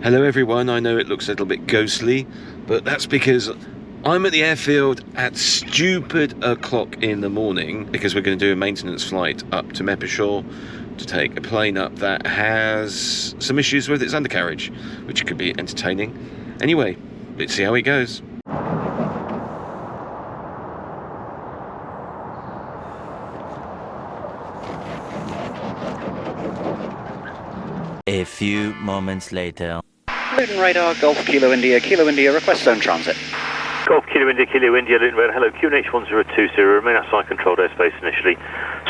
Hello everyone, I know it looks a little bit ghostly, but that's because I'm at the airfield at stupid o'clock in the morning because we're going to do a maintenance flight up to Meppershall to take a plane up that has some issues with its undercarriage, which could be entertaining. Anyway, let's see how it goes. A few moments later. Luton radar, Golf Kilo India, request zone transit. Golf Kilo India, Luton radar, hello, QNH 1020, remain outside controlled airspace initially.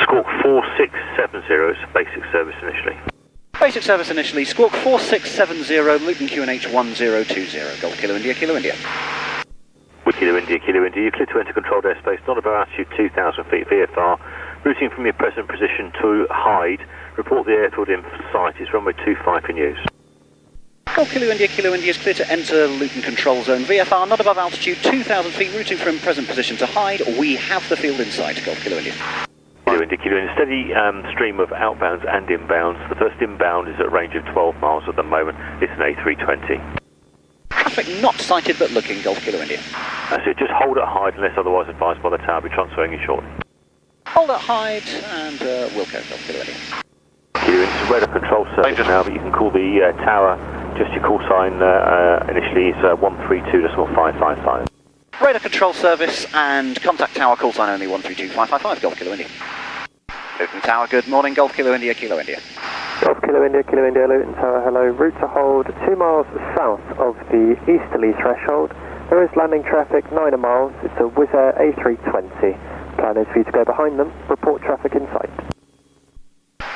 Squawk 4670, it's basic service initially. Basic service initially, Squawk 4670, Luton QNH 1020, Golf Kilo India, Kilo India, you're clear to enter controlled airspace, not above altitude 2,000 feet VFR, routing from your present position to Hyde, report the airfield in sight, is runway 25 in use. Golf Kilo India is clear to enter Luton control zone, VFR not above altitude 2,000 feet, routing from present position to Hyde, we have the field in sight, Golf Kilo India. Kilo India, steady stream of outbounds and inbounds, the first inbound is at range of 12 miles at the moment, it's an A320. Traffic not sighted but looking, Golf Kilo India. That's it, just hold at Hyde unless otherwise advised by the tower, I'll be transferring you shortly. Hold at Hyde and Wilco, Golf Kilo India. Kilo India, radar control service now, but you can call the tower. Just your call sign initially is 132.555. Radar control service and contact tower call sign only 132.555, Golf Kilo India. Luton Tower, good morning, Golf Kilo India, Golf Kilo India, Luton Tower, hello. Route to hold 2 miles south of the easterly threshold. There is landing traffic 9 miles. It's a Wizz Air A320. Plan is for you to go behind them. Report traffic in sight.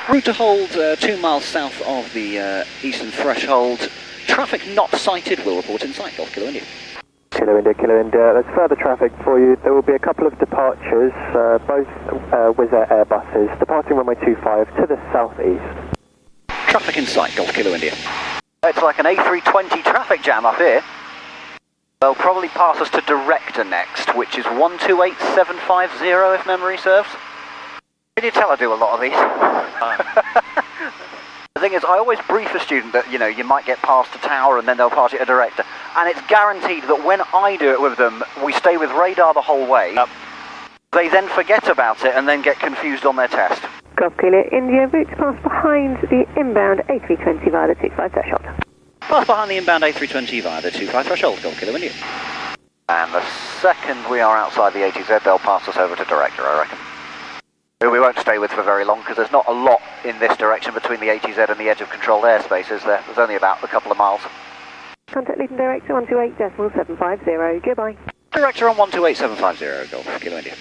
Route to hold 2 miles south of the eastern threshold. Traffic not sighted, will report in sight, Golf Kilo India. Kilo India, there's further traffic for you. There will be a couple of departures, both Wizz Air Airbuses, departing runway 25 to the southeast. Traffic in sight, Golf Kilo India. It's like an A320 traffic jam up here. They'll probably pass us to Director next, which is 128750 if memory serves. Can you tell I do a lot of these? The thing is, I always brief a student that, you might get past the tower and then they'll pass you to Director. And it's guaranteed that when I do it with them, we stay with radar the whole way. They then forget about it and then get confused on their test. Golf Kilo India, route to pass behind the inbound A320 via the 25 threshold. Pass behind the inbound A320 via the 25 threshold, Golf Kilo India. And the second we are outside the ATZ, they'll pass us over to Director, I reckon. Who we won't stay with for very long because there's not a lot in this direction between the ATZ and the edge of controlled airspace, is there? There's only about a couple of miles. Contact Luton Director 128.750, goodbye. Director on 128.750, Golf Kilo India.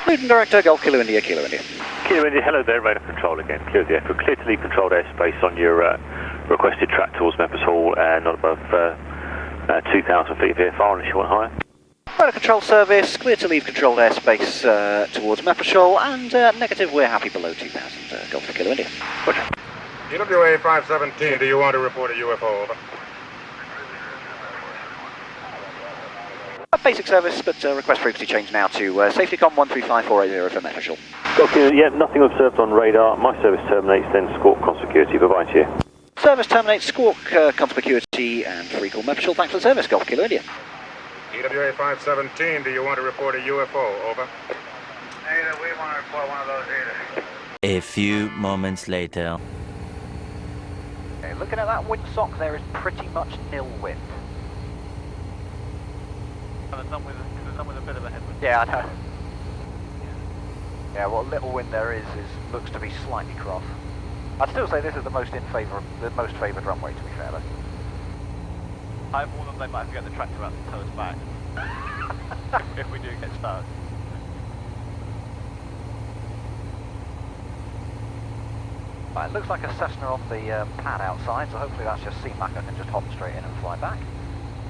Luton Director, Golf Kilo India, Kilo India. Kilo India, hello there, radar control again. Clear the airfield, clear to leave controlled airspace on your requested track towards Meppershall, not above 2,000 feet VFR unless you want higher. Radar control service, clear to leave controlled airspace towards Meppershall, and negative, we're happy below 2,000, Golf Kilo India. Roger. TWA 517, do you want to report a UFO, over? Basic service, but request frequency change now to SafetyCom 135480 for Meppershall. Golf Kilo, yeah, nothing observed on radar. My service terminates, then squawk conspicuity. Bye-bye to you. Service terminates, squawk conspicuity, and free call Meppershall. Thanks for the service, Golf Kilo India. TWA 517, do you want to report a UFO, over? Neither, we want to report one of those either. A few moments later. Okay, looking at that windsock, there is pretty much nil wind. There's none with a bit of a headwind. Yeah, I know. Yeah, what little wind there is looks to be slightly cross. I'd still say this is the most favoured runway, to be fair, though. I have more than they might have to get the tractor out and tow us back. If we do get stuck. Right, it looks like a Cessna on the pad outside, so hopefully that's just C-Mac. I can just hop straight in and fly back.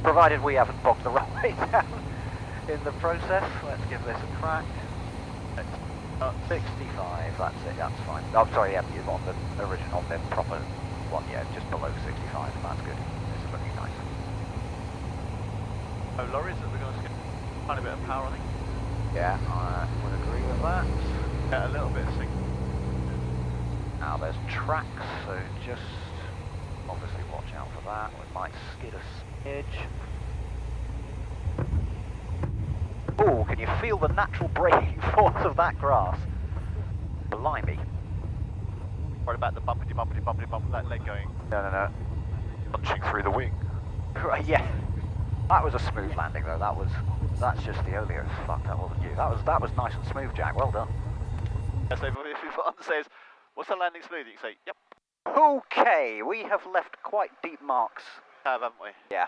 Provided we haven't bogged the runway down in the process. Let's give this a crack. 65, that's it, that's fine. Oh, sorry, yeah, on the original, on the proper one, yeah, just below 65, that's good. This is looking nice. Oh, lorries that we're going to skip quite a bit of power, I think. Yeah, I would agree with that. Yeah, a little bit of sync. Now there's tracks, so just obviously watch out for that. We might skid a smidge. Oh, can you feel the natural braking force of that grass? Blimey. What about the bumpity bump with that leg going? No. Punching through the wing. Right, yeah. That was a smooth landing though. That's just the oleo. Fuck, that wasn't you. That was nice and smooth, Jack. Well done. So if one says, "What's the landing smooth?" You can say, "Yep, Okay, we have left quite deep marks. have, haven't we?" Yeah.